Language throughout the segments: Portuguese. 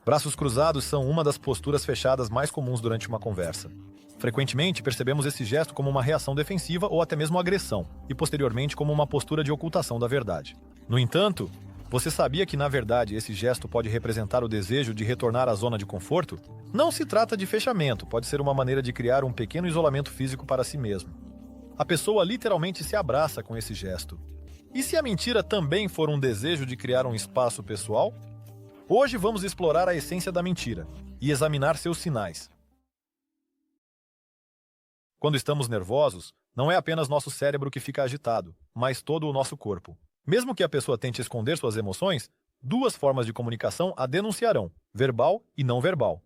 Braços cruzados são uma das posturas fechadas mais comuns durante uma conversa. Frequentemente, percebemos esse gesto como uma reação defensiva ou até mesmo agressão, e posteriormente como uma postura de ocultação da verdade. No entanto, você sabia que, na verdade, esse gesto pode representar o desejo de retornar à zona de conforto? Não se trata de fechamento, pode ser uma maneira de criar um pequeno isolamento físico para si mesmo. A pessoa literalmente se abraça com esse gesto. E se a mentira também for um desejo de criar um espaço pessoal? Hoje vamos explorar a essência da mentira e examinar seus sinais. Quando estamos nervosos, não é apenas nosso cérebro que fica agitado, mas todo o nosso corpo. Mesmo que a pessoa tente esconder suas emoções, duas formas de comunicação a denunciarão: verbal e não verbal.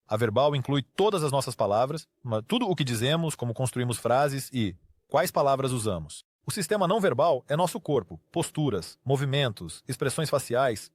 A verbal inclui todas as nossas palavras, tudo o que dizemos, como construímos frases e quais palavras usamos. O sistema não verbal é nosso corpo, posturas, movimentos, expressões faciais,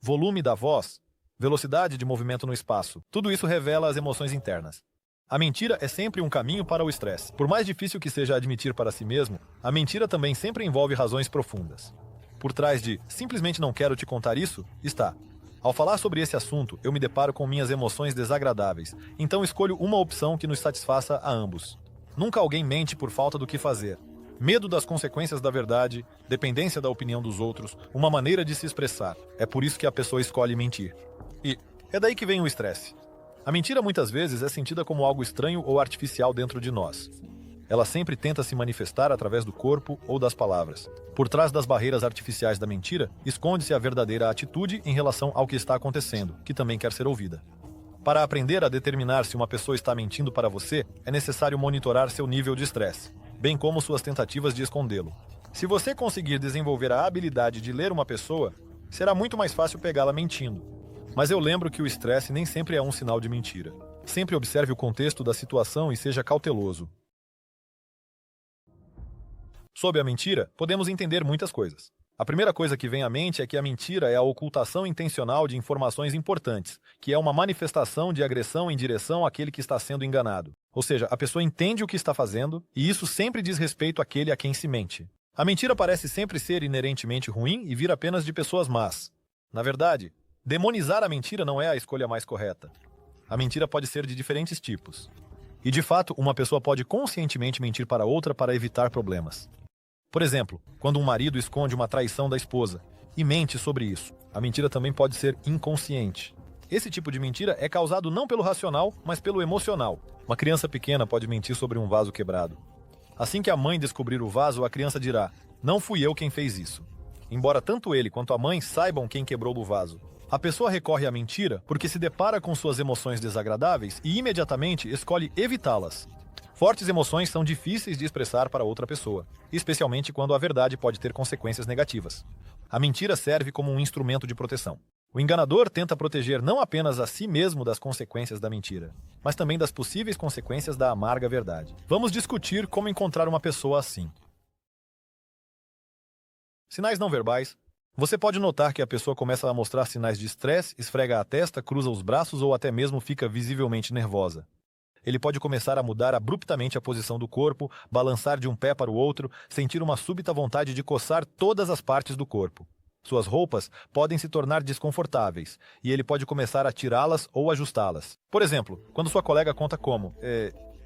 volume da voz, velocidade de movimento no espaço. Tudo isso revela as emoções internas. A mentira é sempre um caminho para o estresse. Por mais difícil que seja admitir para si mesmo, a mentira também sempre envolve razões profundas. Por trás de simplesmente não quero te contar isso, está: ao falar sobre esse assunto, eu me deparo com minhas emoções desagradáveis, então escolho uma opção que nos satisfaça a ambos. Nunca alguém mente por falta do que fazer. Medo das consequências da verdade, dependência da opinião dos outros, uma maneira de se expressar. É por isso que a pessoa escolhe mentir. E é daí que vem o estresse. A mentira muitas vezes é sentida como algo estranho ou artificial dentro de nós. Ela sempre tenta se manifestar através do corpo ou das palavras. Por trás das barreiras artificiais da mentira, esconde-se a verdadeira atitude em relação ao que está acontecendo, que também quer ser ouvida. Para aprender a determinar se uma pessoa está mentindo para você, é necessário monitorar seu nível de estresse, bem como suas tentativas de escondê-lo. Se você conseguir desenvolver a habilidade de ler uma pessoa, será muito mais fácil pegá-la mentindo. Mas eu lembro que o estresse nem sempre é um sinal de mentira. Sempre observe o contexto da situação e seja cauteloso. Sob a mentira, podemos entender muitas coisas. A primeira coisa que vem à mente é que a mentira é a ocultação intencional de informações importantes, que é uma manifestação de agressão em direção àquele que está sendo enganado. Ou seja, a pessoa entende o que está fazendo, e isso sempre diz respeito àquele a quem se mente. A mentira parece sempre ser inerentemente ruim e vir apenas de pessoas más. Na verdade, demonizar a mentira não é a escolha mais correta. A mentira pode ser de diferentes tipos. E, de fato, uma pessoa pode conscientemente mentir para outra para evitar problemas. Por exemplo, quando um marido esconde uma traição da esposa e mente sobre isso, a mentira também pode ser inconsciente. Esse tipo de mentira é causado não pelo racional, mas pelo emocional. Uma criança pequena pode mentir sobre um vaso quebrado. Assim que a mãe descobrir o vaso, a criança dirá: "Não fui eu quem fez isso." Embora tanto ele quanto a mãe saibam quem quebrou o vaso. A pessoa recorre à mentira porque se depara com suas emoções desagradáveis e imediatamente escolhe evitá-las. Fortes emoções são difíceis de expressar para outra pessoa, especialmente quando a verdade pode ter consequências negativas. A mentira serve como um instrumento de proteção. O enganador tenta proteger não apenas a si mesmo das consequências da mentira, mas também das possíveis consequências da amarga verdade. Vamos discutir como encontrar uma pessoa assim. Sinais não verbais. Você pode notar que a pessoa começa a mostrar sinais de estresse, esfrega a testa, cruza os braços ou até mesmo fica visivelmente nervosa. Ele pode começar a mudar abruptamente a posição do corpo, balançar de um pé para o outro, sentir uma súbita vontade de coçar todas as partes do corpo. Suas roupas podem se tornar desconfortáveis, e ele pode começar a tirá-las ou ajustá-las. Por exemplo, quando sua colega conta como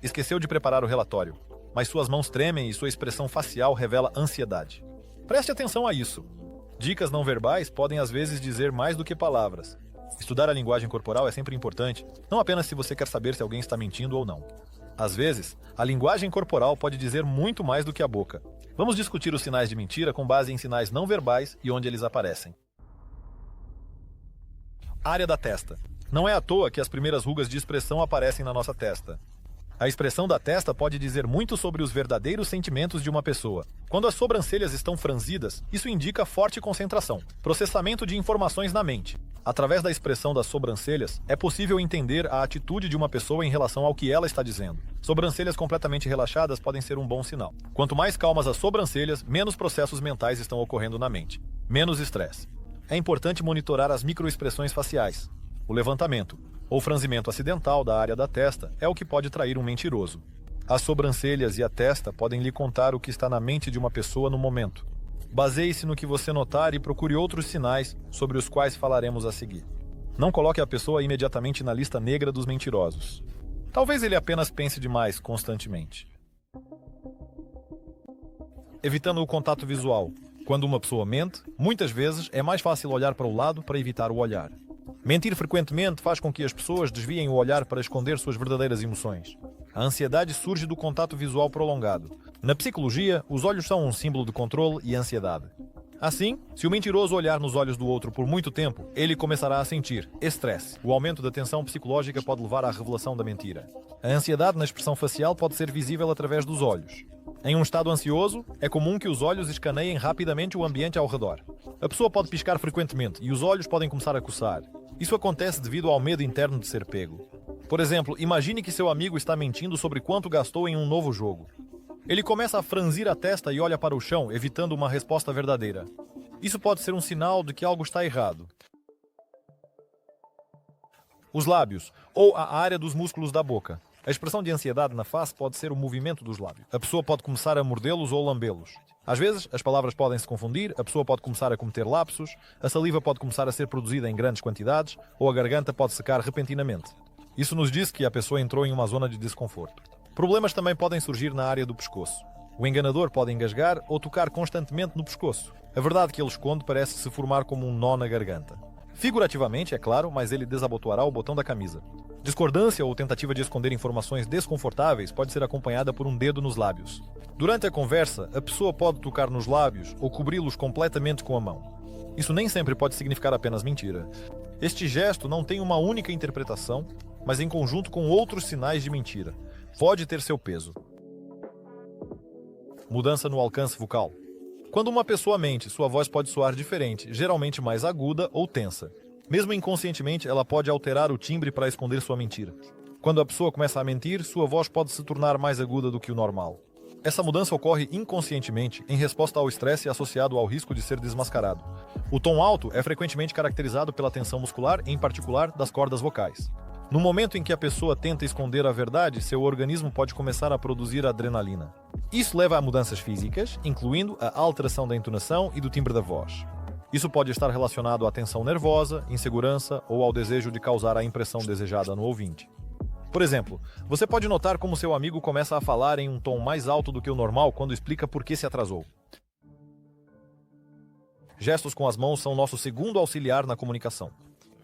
esqueceu de preparar o relatório, mas suas mãos tremem e sua expressão facial revela ansiedade. Preste atenção a isso. Dicas não verbais podem às vezes dizer mais do que palavras. Estudar a linguagem corporal é sempre importante, não apenas se você quer saber se alguém está mentindo ou não. Às vezes, a linguagem corporal pode dizer muito mais do que a boca. Vamos discutir os sinais de mentira com base em sinais não verbais e onde eles aparecem. Área da testa. Não é à toa que as primeiras rugas de expressão aparecem na nossa testa. A expressão da testa pode dizer muito sobre os verdadeiros sentimentos de uma pessoa. Quando as sobrancelhas estão franzidas, isso indica forte concentração, processamento de informações na mente. Através da expressão das sobrancelhas, é possível entender a atitude de uma pessoa em relação ao que ela está dizendo. Sobrancelhas completamente relaxadas podem ser um bom sinal. Quanto mais calmas as sobrancelhas, menos processos mentais estão ocorrendo na mente. Menos estresse. É importante monitorar as microexpressões faciais. O levantamento ou franzimento acidental da área da testa é o que pode trair um mentiroso. As sobrancelhas e a testa podem lhe contar o que está na mente de uma pessoa no momento. Baseie-se no que você notar e procure outros sinais sobre os quais falaremos a seguir. Não coloque a pessoa imediatamente na lista negra dos mentirosos. Talvez ele apenas pense demais constantemente. Evitando o contato visual. Quando uma pessoa mente, muitas vezes é mais fácil olhar para o lado para evitar o olhar. Mentir frequentemente faz com que as pessoas desviem o olhar para esconder suas verdadeiras emoções. A ansiedade surge do contato visual prolongado. Na psicologia, os olhos são um símbolo de controle e ansiedade. Assim, se o mentiroso olhar nos olhos do outro por muito tempo, ele começará a sentir estresse. O aumento da tensão psicológica pode levar à revelação da mentira. A ansiedade na expressão facial pode ser visível através dos olhos. Em um estado ansioso, é comum que os olhos escaneiem rapidamente o ambiente ao redor. A pessoa pode piscar frequentemente e os olhos podem começar a coçar. Isso acontece devido ao medo interno de ser pego. Por exemplo, imagine que seu amigo está mentindo sobre quanto gastou em um novo jogo. Ele começa a franzir a testa e olha para o chão, evitando uma resposta verdadeira. Isso pode ser um sinal de que algo está errado. Os lábios, ou a área dos músculos da boca. A expressão de ansiedade na face pode ser o movimento dos lábios. A pessoa pode começar a mordê-los ou lambê-los. Às vezes, as palavras podem se confundir, a pessoa pode começar a cometer lapsos, a saliva pode começar a ser produzida em grandes quantidades, ou a garganta pode secar repentinamente. Isso nos diz que a pessoa entrou em uma zona de desconforto. Problemas também podem surgir na área do pescoço. O enganador pode engasgar ou tocar constantemente no pescoço. A verdade que ele esconde parece se formar como um nó na garganta. Figurativamente, é claro, mas ele desabotoará o botão da camisa. Discordância ou tentativa de esconder informações desconfortáveis pode ser acompanhada por um dedo nos lábios. Durante a conversa, a pessoa pode tocar nos lábios ou cobri-los completamente com a mão. Isso nem sempre pode significar apenas mentira. Este gesto não tem uma única interpretação, mas em conjunto com outros sinais de mentira. Pode ter seu peso. Mudança no alcance vocal. Quando uma pessoa mente, sua voz pode soar diferente, geralmente mais aguda ou tensa. Mesmo inconscientemente, ela pode alterar o timbre para esconder sua mentira. Quando a pessoa começa a mentir, sua voz pode se tornar mais aguda do que o normal. Essa mudança ocorre inconscientemente em resposta ao estresse associado ao risco de ser desmascarado. O tom alto é frequentemente caracterizado pela tensão muscular, em particular das cordas vocais. No momento em que a pessoa tenta esconder a verdade, seu organismo pode começar a produzir adrenalina. Isso leva a mudanças físicas, incluindo a alteração da entonação e do timbre da voz. Isso pode estar relacionado à tensão nervosa, insegurança ou ao desejo de causar a impressão desejada no ouvinte. Por exemplo, você pode notar como seu amigo começa a falar em um tom mais alto do que o normal quando explica por que se atrasou. Gestos com as mãos são nosso segundo auxiliar na comunicação.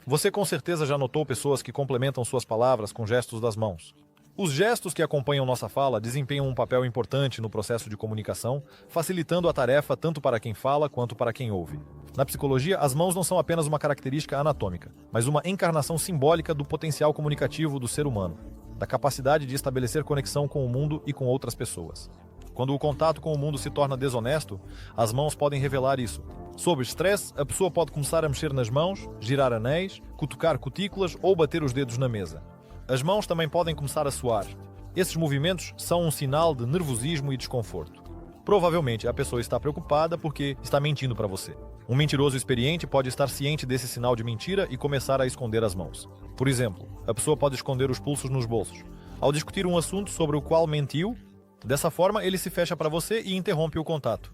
Você com certeza já notou pessoas que complementam suas palavras com gestos das mãos. Os gestos que acompanham nossa fala desempenham um papel importante no processo de comunicação, facilitando a tarefa tanto para quem fala quanto para quem ouve. Na psicologia, as mãos não são apenas uma característica anatômica, mas uma encarnação simbólica do potencial comunicativo do ser humano, da capacidade de estabelecer conexão com o mundo e com outras pessoas. Quando o contato com o mundo se torna desonesto, as mãos podem revelar isso. Sob estresse, a pessoa pode começar a mexer nas mãos, girar anéis, cutucar cutículas ou bater os dedos na mesa. As mãos também podem começar a suar. Esses movimentos são um sinal de nervosismo e desconforto. Provavelmente a pessoa está preocupada porque está mentindo para você. Um mentiroso experiente pode estar ciente desse sinal de mentira e começar a esconder as mãos. Por exemplo, a pessoa pode esconder os pulsos nos bolsos. Ao discutir um assunto sobre o qual mentiu, dessa forma ele se fecha para você e interrompe o contato.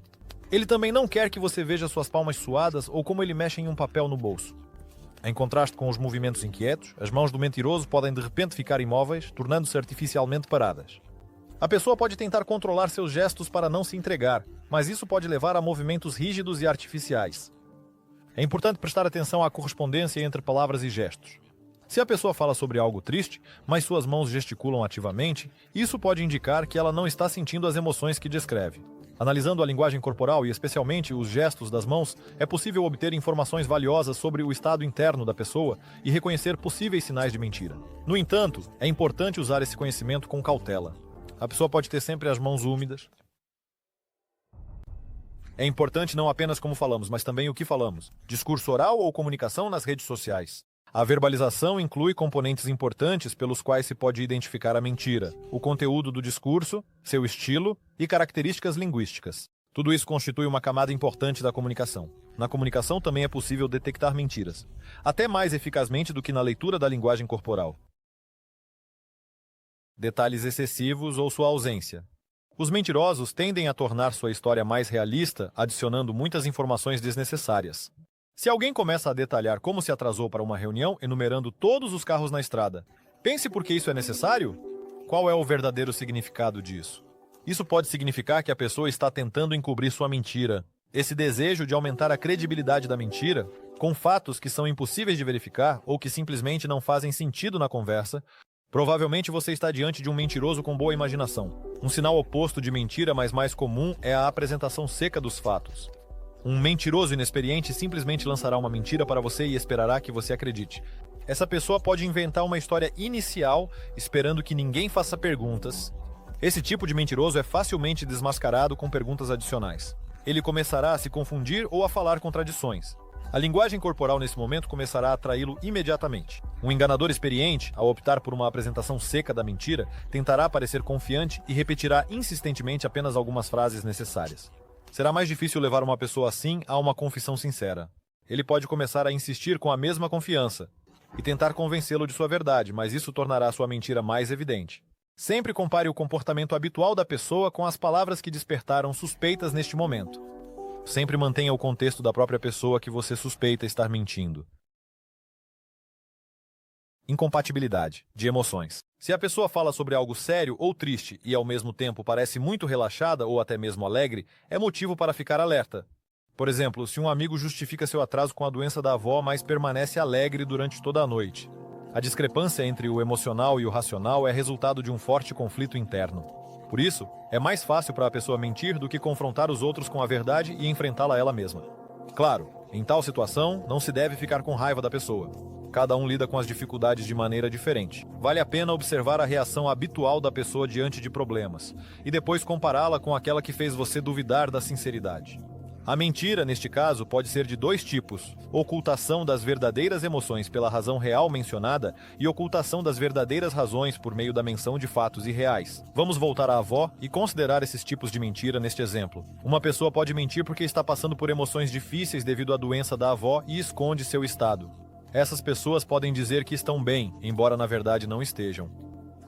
Ele também não quer que você veja suas palmas suadas ou como ele mexe em um papel no bolso. Em contraste com os movimentos inquietos, as mãos do mentiroso podem de repente ficar imóveis, tornando-se artificialmente paradas. A pessoa pode tentar controlar seus gestos para não se entregar, mas isso pode levar a movimentos rígidos e artificiais. É importante prestar atenção à correspondência entre palavras e gestos. Se a pessoa fala sobre algo triste, mas suas mãos gesticulam ativamente, isso pode indicar que ela não está sentindo as emoções que descreve. Analisando a linguagem corporal e especialmente os gestos das mãos, é possível obter informações valiosas sobre o estado interno da pessoa e reconhecer possíveis sinais de mentira. No entanto, é importante usar esse conhecimento com cautela. A pessoa pode ter sempre as mãos úmidas. É importante não apenas como falamos, mas também o que falamos. Discurso oral ou comunicação nas redes sociais. A verbalização inclui componentes importantes pelos quais se pode identificar a mentira, o conteúdo do discurso, seu estilo e características linguísticas. Tudo isso constitui uma camada importante da comunicação. Na comunicação também é possível detectar mentiras, até mais eficazmente do que na leitura da linguagem corporal. Detalhes excessivos ou sua ausência. Os mentirosos tendem a tornar sua história mais realista, adicionando muitas informações desnecessárias. Se alguém começa a detalhar como se atrasou para uma reunião, enumerando todos os carros na estrada, pense por que isso é necessário? Qual é o verdadeiro significado disso? Isso pode significar que a pessoa está tentando encobrir sua mentira. Esse desejo de aumentar a credibilidade da mentira, com fatos que são impossíveis de verificar ou que simplesmente não fazem sentido na conversa, provavelmente você está diante de um mentiroso com boa imaginação. Um sinal oposto de mentira, mas mais comum, é a apresentação seca dos fatos. Um mentiroso inexperiente simplesmente lançará uma mentira para você e esperará que você acredite. Essa pessoa pode inventar uma história inicial, esperando que ninguém faça perguntas. Esse tipo de mentiroso é facilmente desmascarado com perguntas adicionais. Ele começará a se confundir ou a falar contradições. A linguagem corporal nesse momento começará a atraí-lo imediatamente. Um enganador experiente, ao optar por uma apresentação seca da mentira, tentará parecer confiante e repetirá insistentemente apenas algumas frases necessárias. Será mais difícil levar uma pessoa assim a uma confissão sincera. Ele pode começar a insistir com a mesma confiança e tentar convencê-lo de sua verdade, mas isso tornará sua mentira mais evidente. Sempre compare o comportamento habitual da pessoa com as palavras que despertaram suspeitas neste momento. Sempre mantenha o contexto da própria pessoa que você suspeita estar mentindo. Incompatibilidade de emoções. Se a pessoa fala sobre algo sério ou triste e ao mesmo tempo parece muito relaxada ou até mesmo alegre, é motivo para ficar alerta. Por exemplo, se um amigo justifica seu atraso com a doença da avó, mas permanece alegre durante toda a noite. A discrepância entre o emocional e o racional é resultado de um forte conflito interno. Por isso, é mais fácil para a pessoa mentir do que confrontar os outros com a verdade e enfrentá-la ela mesma. Claro, em tal situação, não se deve ficar com raiva da pessoa. Cada um lida com as dificuldades de maneira diferente. Vale a pena observar a reação habitual da pessoa diante de problemas, e depois compará-la com aquela que fez você duvidar da sinceridade. A mentira, neste caso, pode ser de dois tipos: ocultação das verdadeiras emoções pela razão real mencionada e ocultação das verdadeiras razões por meio da menção de fatos irreais. Vamos voltar à avó e considerar esses tipos de mentira neste exemplo. Uma pessoa pode mentir porque está passando por emoções difíceis devido à doença da avó e esconde seu estado. Essas pessoas podem dizer que estão bem, embora na verdade não estejam.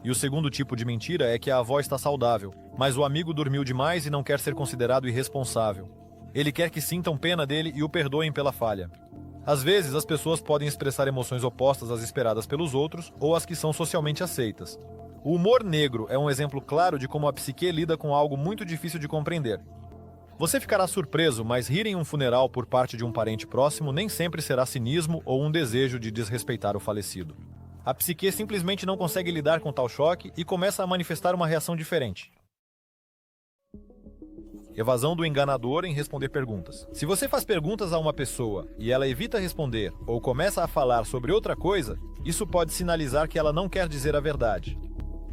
E o segundo tipo de mentira é que a avó está saudável, mas o amigo dormiu demais e não quer ser considerado irresponsável. Ele quer que sintam pena dele e o perdoem pela falha. Às vezes, as pessoas podem expressar emoções opostas às esperadas pelos outros ou às que são socialmente aceitas. O humor negro é um exemplo claro de como a psique lida com algo muito difícil de compreender. Você ficará surpreso, mas rir em um funeral por parte de um parente próximo nem sempre será cinismo ou um desejo de desrespeitar o falecido. A psique simplesmente não consegue lidar com tal choque e começa a manifestar uma reação diferente. Evasão do enganador em responder perguntas. Se você faz perguntas a uma pessoa e ela evita responder ou começa a falar sobre outra coisa, isso pode sinalizar que ela não quer dizer a verdade.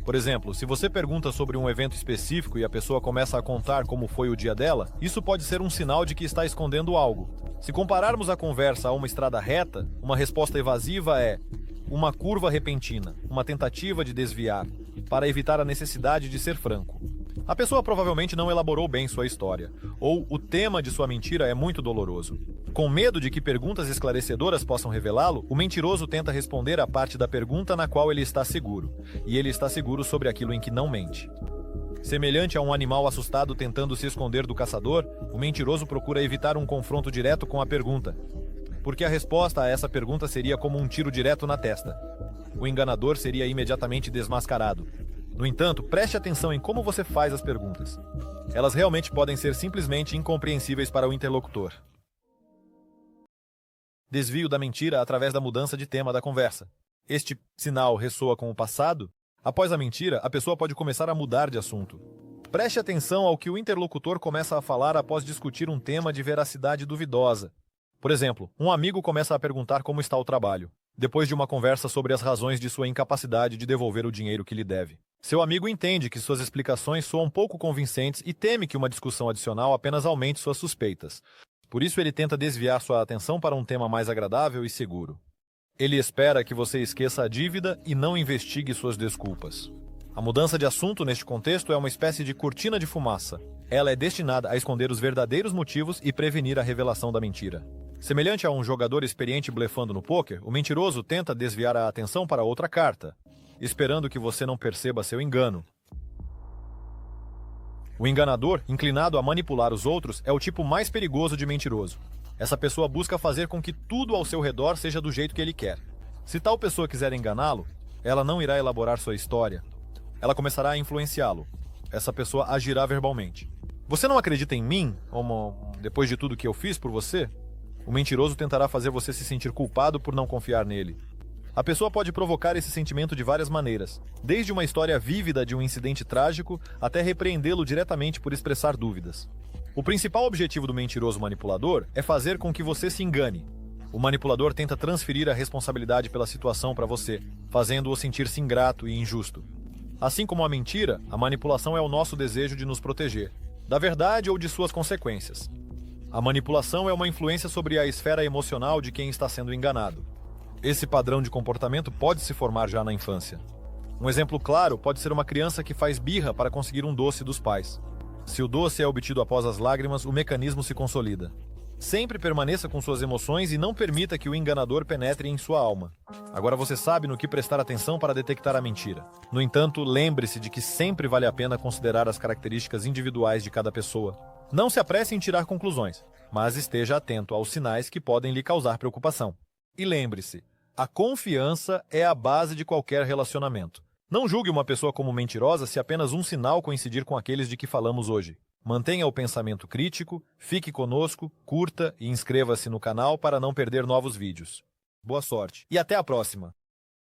Por exemplo, se você pergunta sobre um evento específico e a pessoa começa a contar como foi o dia dela, isso pode ser um sinal de que está escondendo algo. Se compararmos a conversa a uma estrada reta, uma resposta evasiva é uma curva repentina, uma tentativa de desviar, para evitar a necessidade de ser franco. A pessoa provavelmente não elaborou bem sua história, ou o tema de sua mentira é muito doloroso. Com medo de que perguntas esclarecedoras possam revelá-lo, o mentiroso tenta responder a parte da pergunta na qual ele está seguro, e ele está seguro sobre aquilo em que não mente. Semelhante a um animal assustado tentando se esconder do caçador, o mentiroso procura evitar um confronto direto com a pergunta, porque a resposta a essa pergunta seria como um tiro direto na testa. O enganador seria imediatamente desmascarado. No entanto, preste atenção em como você faz as perguntas. Elas realmente podem ser simplesmente incompreensíveis para o interlocutor. Desvio da mentira através da mudança de tema da conversa. Este sinal ressoa com o passado? Após a mentira, a pessoa pode começar a mudar de assunto. Preste atenção ao que o interlocutor começa a falar após discutir um tema de veracidade duvidosa. Por exemplo, um amigo começa a perguntar como está o trabalho, depois de uma conversa sobre as razões de sua incapacidade de devolver o dinheiro que lhe deve. Seu amigo entende que suas explicações soam pouco convincentes e teme que uma discussão adicional apenas aumente suas suspeitas. Por isso ele tenta desviar sua atenção para um tema mais agradável e seguro. Ele espera que você esqueça a dívida e não investigue suas desculpas. A mudança de assunto neste contexto é uma espécie de cortina de fumaça. Ela é destinada a esconder os verdadeiros motivos e prevenir a revelação da mentira. Semelhante a um jogador experiente blefando no pôquer, o mentiroso tenta desviar a atenção para outra carta, esperando que você não perceba seu engano. O enganador, inclinado a manipular os outros, é o tipo mais perigoso de mentiroso. Essa pessoa busca fazer com que tudo ao seu redor seja do jeito que ele quer. Se tal pessoa quiser enganá-lo, ela não irá elaborar sua história. Ela começará a influenciá-lo. Essa pessoa agirá verbalmente. Você não acredita em mim, depois de tudo que eu fiz por você? O mentiroso tentará fazer você se sentir culpado por não confiar nele. A pessoa pode provocar esse sentimento de várias maneiras, desde uma história vívida de um incidente trágico até repreendê-lo diretamente por expressar dúvidas. O principal objetivo do mentiroso manipulador é fazer com que você se engane. O manipulador tenta transferir a responsabilidade pela situação para você, fazendo-o sentir-se ingrato e injusto. Assim como a mentira, a manipulação é o nosso desejo de nos proteger, da verdade ou de suas consequências. A manipulação é uma influência sobre a esfera emocional de quem está sendo enganado. Esse padrão de comportamento pode se formar já na infância. Um exemplo claro pode ser uma criança que faz birra para conseguir um doce dos pais. Se o doce é obtido após as lágrimas, o mecanismo se consolida. Sempre permaneça com suas emoções e não permita que o enganador penetre em sua alma. Agora você sabe no que prestar atenção para detectar a mentira. No entanto, lembre-se de que sempre vale a pena considerar as características individuais de cada pessoa. Não se apresse em tirar conclusões, mas esteja atento aos sinais que podem lhe causar preocupação. E lembre-se, a confiança é a base de qualquer relacionamento. Não julgue uma pessoa como mentirosa se apenas um sinal coincidir com aqueles de que falamos hoje. Mantenha o pensamento crítico, fique conosco, curta e inscreva-se no canal para não perder novos vídeos. Boa sorte e até a próxima!